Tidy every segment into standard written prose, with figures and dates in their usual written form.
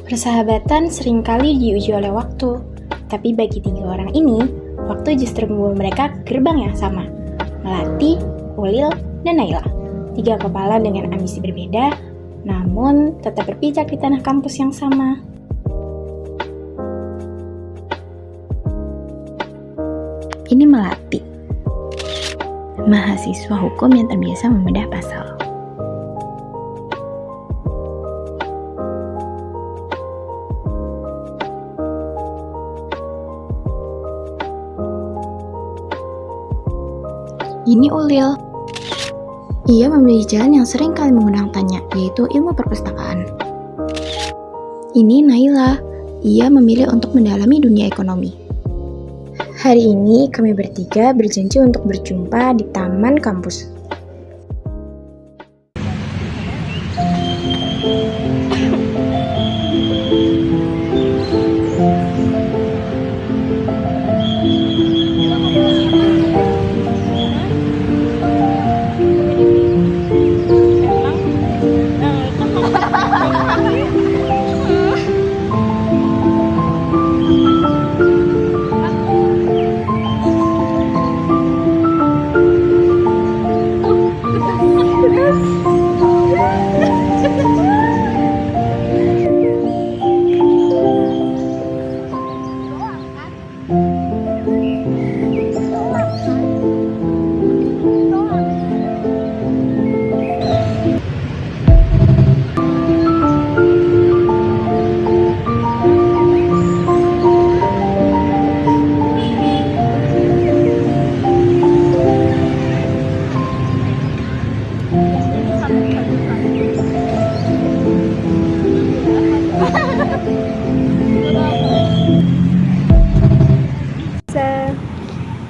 Persahabatan seringkali diuji oleh waktu, tapi bagi 3 orang ini, waktu justru membawa mereka ke gerbang yang sama. Melati, Ulil, dan Naila. 3 kepala dengan ambisi berbeda, namun tetap berpijak di tanah kampus yang sama. Ini Melati, mahasiswa hukum yang terbiasa membedah pasal. Ini Ulil. Ia memilih jalan yang sering kali mengundang tanya, yaitu ilmu perpustakaan. Ini Naila. Ia memilih untuk mendalami dunia ekonomi. Hari ini kami bertiga berjanji untuk berjumpa di taman kampus.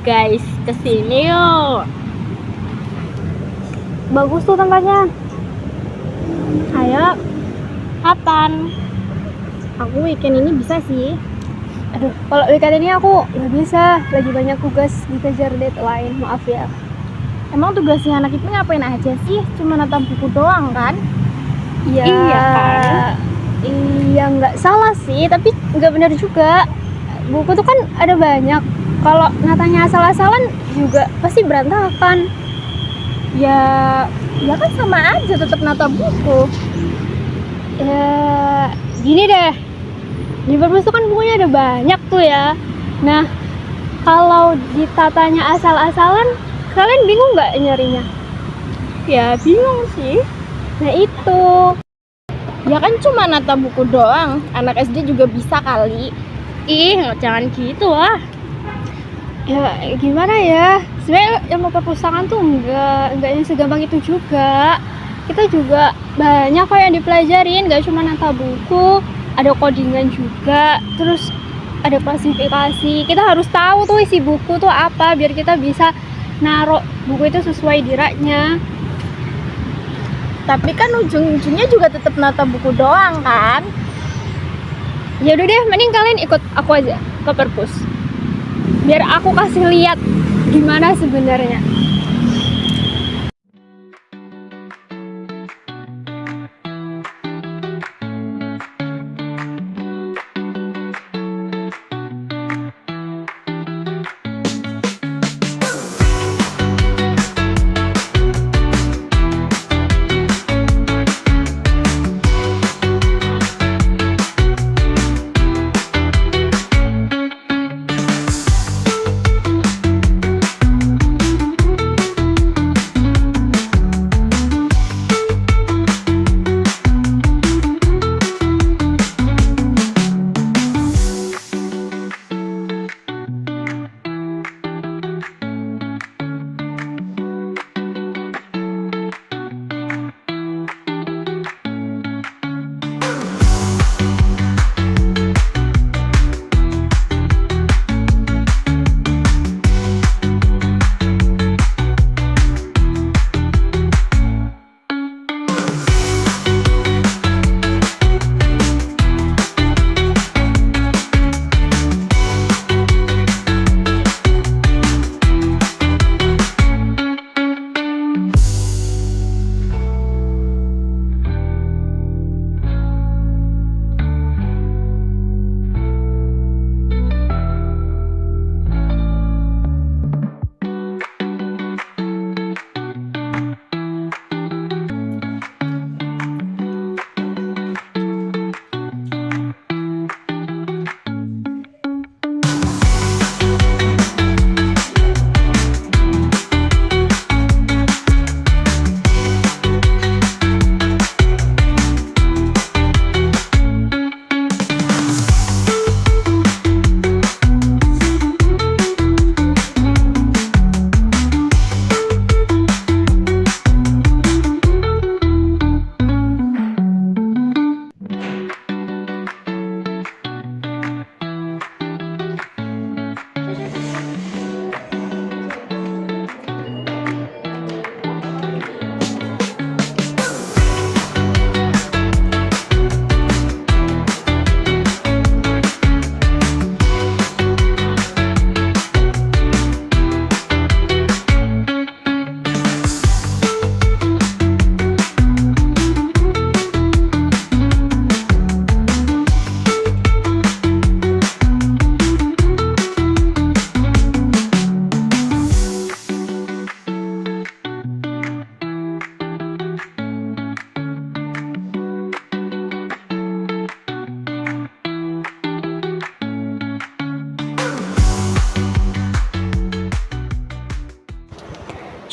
Guys, kesini yuk. Bagus tuh tempatnya. Ayo. Kapan? Aku weekend ini bisa sih. Aduh, kalau weekend ini aku nggak bisa. Lagi banyak tugas dikejar deadline. Maaf ya. Emang tugasnya anak itu ngapain aja sih? Cuma nata buku doang kan? Iya kan? Iya nggak salah sih, tapi nggak benar juga. Buku tuh kan ada banyak. Kalau natanya asal-asalan juga pasti berantakan. Ya kan sama aja tetap nata buku. Ya, gini deh. Di perpus tuh kan bukunya ada banyak tuh ya. Nah, kalau ditatanya asal-asalan, kalian bingung nggak nyarinya? Ya bingung sih. Nah itu. Ya kan cuma nata buku doang. Anak SD juga bisa kali. Ih, jangan gitu ah. Ya gimana ya, sebenarnya ilmu perpustakaan tuh enggak yang segampang itu juga. Kita juga banyak kok yang dipelajarin, gak cuma nata buku, ada codingan juga, terus ada klasifikasi. Kita harus tahu tuh isi buku tuh apa biar kita bisa naruh buku itu sesuai di raknya. Tapi kan ujung-ujungnya juga tetap nata buku doang kan? Ya udah deh, mending kalian ikut aku aja ke perpus. Biar aku kasih lihat gimana sebenarnya.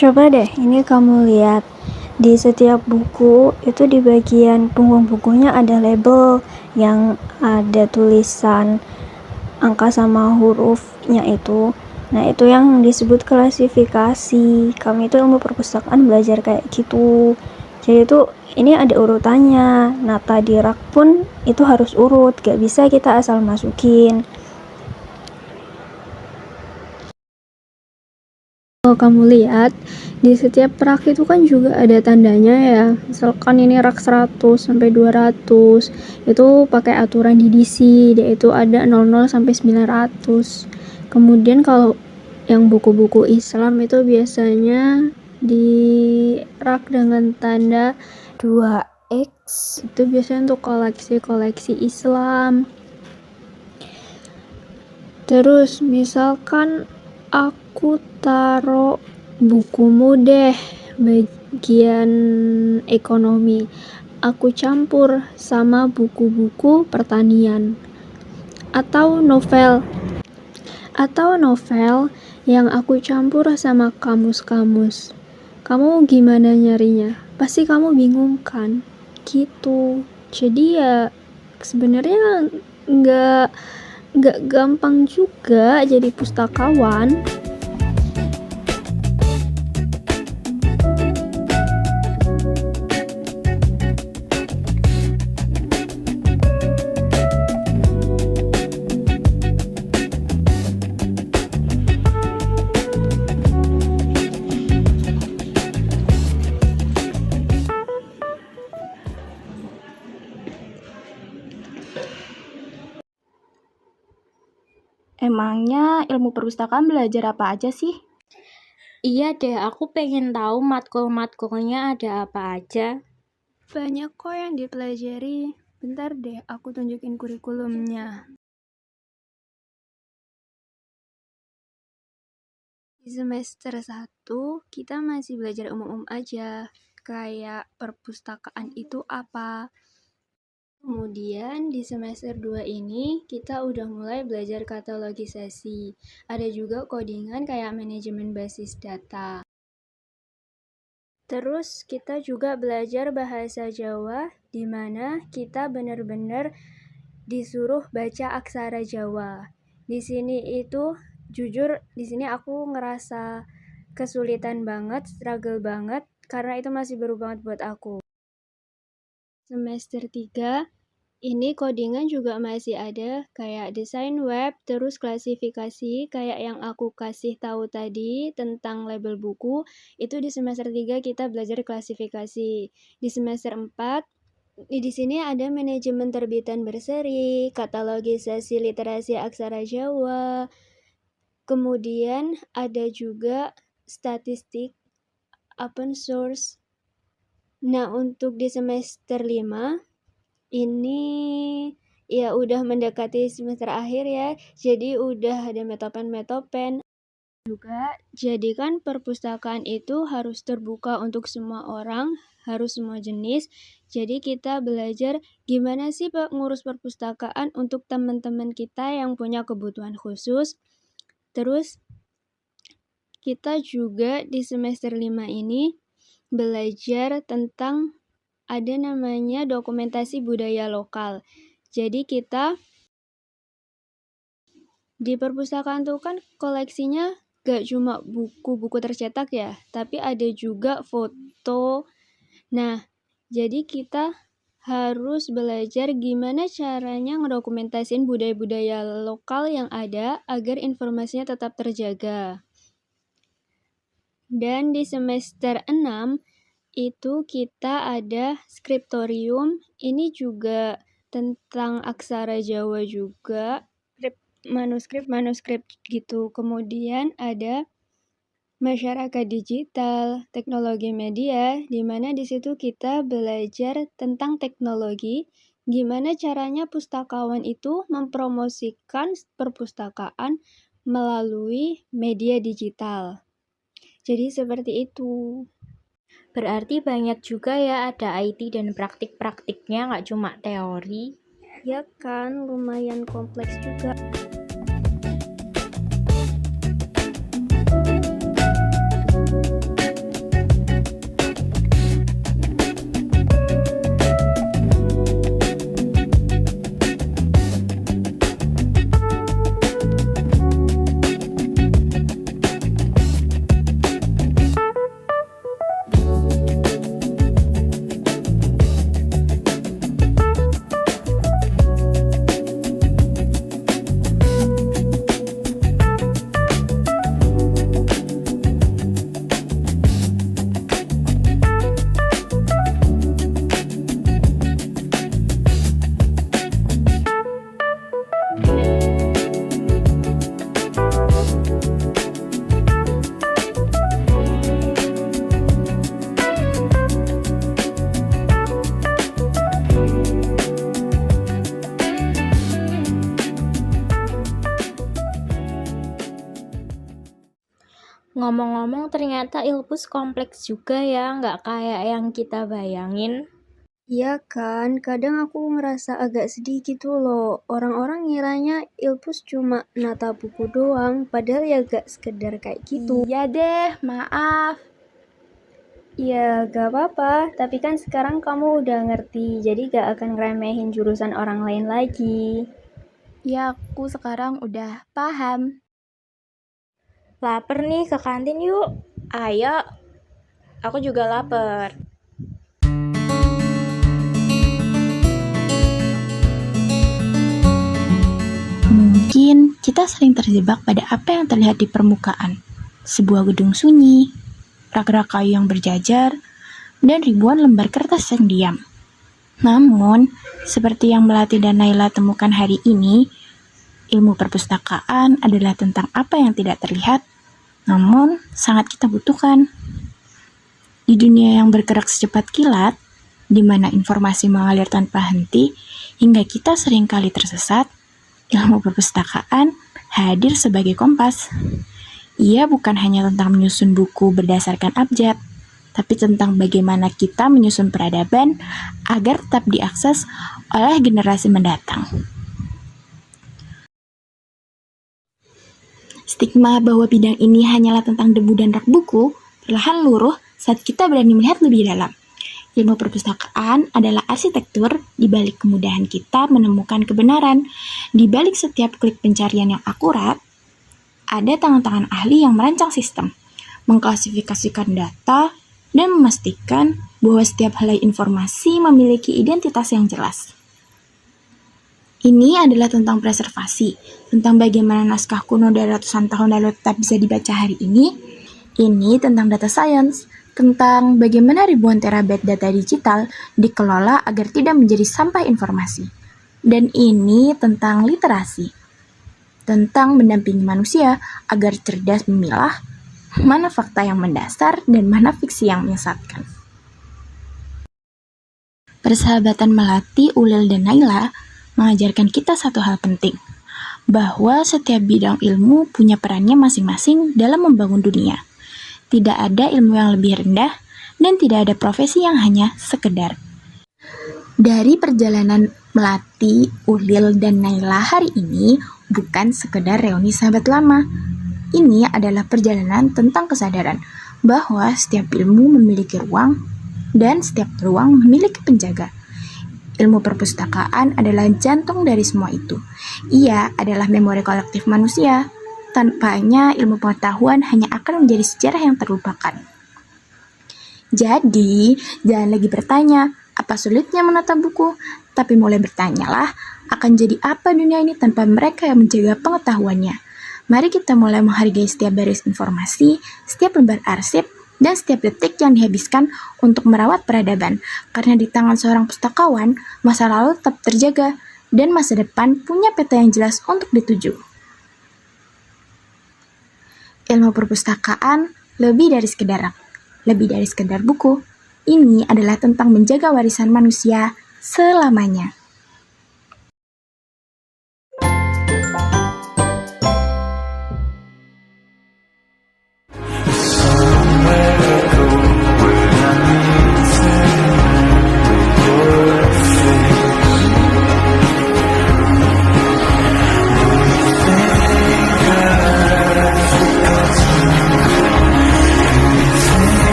Coba deh, ini kamu lihat. Di setiap buku, itu di bagian punggung bukunya ada label yang ada tulisan angka sama hurufnya itu. Nah, itu yang disebut klasifikasi. Kami itu ilmu perpustakaan belajar kayak gitu. Jadi itu ini ada urutannya. Nata di rak pun itu harus urut, gak bisa kita asal masukin. Kalau kamu lihat, di setiap rak itu kan juga ada tandanya ya. Misalkan ini rak 100 sampai 200, itu pakai aturan DDC, yaitu ada 00 sampai 900. Kemudian kalau yang buku-buku Islam itu biasanya di rak dengan tanda 2X, itu biasanya untuk koleksi-koleksi Islam. Terus misalkan aku taruh bukumu deh bagian ekonomi, aku campur sama buku-buku pertanian atau novel yang aku campur sama kamus-kamus. Kamu gimana nyarinya? Pasti kamu bingung kan? Gitu. Jadi ya sebenarnya nggak gampang juga jadi pustakawan. Emangnya ilmu perpustakaan belajar apa aja sih? Iya deh, aku pengen tahu matkul-matkulnya ada apa aja. Banyak kok yang dipelajari. Bentar deh, aku tunjukin kurikulumnya. Di semester 1, kita masih belajar umum-umum aja. Kayak perpustakaan itu apa. Kemudian di semester 2 ini kita udah mulai belajar katalogisasi. Ada juga codingan kayak manajemen basis data. Terus kita juga belajar bahasa Jawa, di mana kita benar-benar disuruh baca aksara Jawa. Di sini itu jujur di sini aku ngerasa kesulitan banget, struggle banget karena itu masih baru banget buat aku. Semester 3 ini codingan juga masih ada kayak desain web, terus klasifikasi kayak yang aku kasih tahu tadi tentang label buku. Itu di semester 3 kita belajar klasifikasi. Di semester 4 di sini ada manajemen terbitan berseri, katalogisasi literasi aksara Jawa. Kemudian ada juga statistik open source. Nah, untuk di semester 5 ini ya udah mendekati semester akhir ya, jadi udah ada metopen juga. Jadi kan perpustakaan itu harus terbuka untuk semua orang, harus semua jenis. Jadi kita belajar gimana sih ngurus perpustakaan untuk teman-teman kita yang punya kebutuhan khusus. Terus kita juga di semester 5 ini belajar tentang ada namanya dokumentasi budaya lokal. Jadi kita di perpustakaan tuh kan koleksinya gak cuma buku-buku tercetak ya, tapi ada juga foto. Nah, jadi kita harus belajar gimana caranya ngedokumentasin budaya-budaya lokal yang ada agar informasinya tetap terjaga. Dan di semester 6 itu kita ada skriptorium, ini juga tentang aksara Jawa juga, manuskrip gitu. Kemudian ada masyarakat digital, teknologi media, di mana di situ kita belajar tentang teknologi, gimana caranya pustakawan itu mempromosikan perpustakaan melalui media digital. Jadi seperti itu. Berarti banyak juga ya ada IT dan praktik-praktiknya, nggak cuma teori. Ya kan, lumayan kompleks juga. Ngomong-ngomong, ternyata Ilpus kompleks juga ya, nggak kayak yang kita bayangin. Iya kan, kadang aku ngerasa agak sedih gitu loh. Orang-orang ngiranya Ilpus cuma nata buku doang, padahal ya gak sekedar kayak gitu. Iya deh, maaf. Ya gak apa-apa, tapi kan sekarang kamu udah ngerti, jadi gak akan ngeremehin jurusan orang lain lagi. Ya, aku sekarang udah paham. Laper nih, ke kantin yuk. Ayo, aku juga lapar. Mungkin kita sering terjebak pada apa yang terlihat di permukaan. Sebuah gedung sunyi, rak-rak kayu yang berjajar, dan ribuan lembar kertas yang diam. Namun, seperti yang Melati dan Naila temukan hari ini, ilmu perpustakaan adalah tentang apa yang tidak terlihat, namun sangat kita butuhkan. Di dunia yang bergerak secepat kilat, di mana informasi mengalir tanpa henti, hingga kita seringkali tersesat, ilmu perpustakaan hadir sebagai kompas. Ia bukan hanya tentang menyusun buku berdasarkan abjad, tapi tentang bagaimana kita menyusun peradaban agar tetap diakses oleh generasi mendatang. Stigma bahwa bidang ini hanyalah tentang debu dan rak buku perlahan luruh saat kita berani melihat lebih dalam. Ilmu perpustakaan adalah arsitektur di balik kemudahan kita menemukan kebenaran. Di balik setiap klik pencarian yang akurat, ada tangan-tangan ahli yang merancang sistem, mengklasifikasikan data, dan memastikan bahwa setiap helai informasi memiliki identitas yang jelas. Ini adalah tentang preservasi, tentang bagaimana naskah kuno dari ratusan tahun lalu tetap bisa dibaca hari ini. Ini tentang data science, tentang bagaimana ribuan terabyte data digital dikelola agar tidak menjadi sampah informasi. Dan ini tentang literasi, tentang mendampingi manusia agar cerdas memilah mana fakta yang mendasar dan mana fiksi yang menyesatkan. Persahabatan Melati, Ulil, dan Naila mengajarkan kita satu hal penting, bahwa setiap bidang ilmu punya perannya masing-masing dalam membangun dunia. Tidak ada ilmu yang lebih rendah, dan tidak ada profesi yang hanya sekedar. Dari perjalanan Melati, Ulil, dan Naila hari ini bukan sekedar reuni sahabat lama. Ini adalah perjalanan tentang kesadaran bahwa setiap ilmu memiliki ruang dan setiap ruang memiliki penjaga. Ilmu perpustakaan adalah jantung dari semua itu. Ia adalah memori kolektif manusia. Tanpanya ilmu pengetahuan hanya akan menjadi sejarah yang terlupakan. Jadi, jangan lagi bertanya, apa sulitnya menata buku? Tapi mulai bertanyalah, akan jadi apa dunia ini tanpa mereka yang menjaga pengetahuannya? Mari kita mulai menghargai setiap baris informasi, setiap lembar arsip, dan setiap detik yang dihabiskan untuk merawat peradaban. Karena di tangan seorang pustakawan, masa lalu tetap terjaga, dan masa depan punya peta yang jelas untuk dituju. Ilmu perpustakaan lebih dari sekedar rak, lebih dari sekedar buku. Ini adalah tentang menjaga warisan manusia selamanya.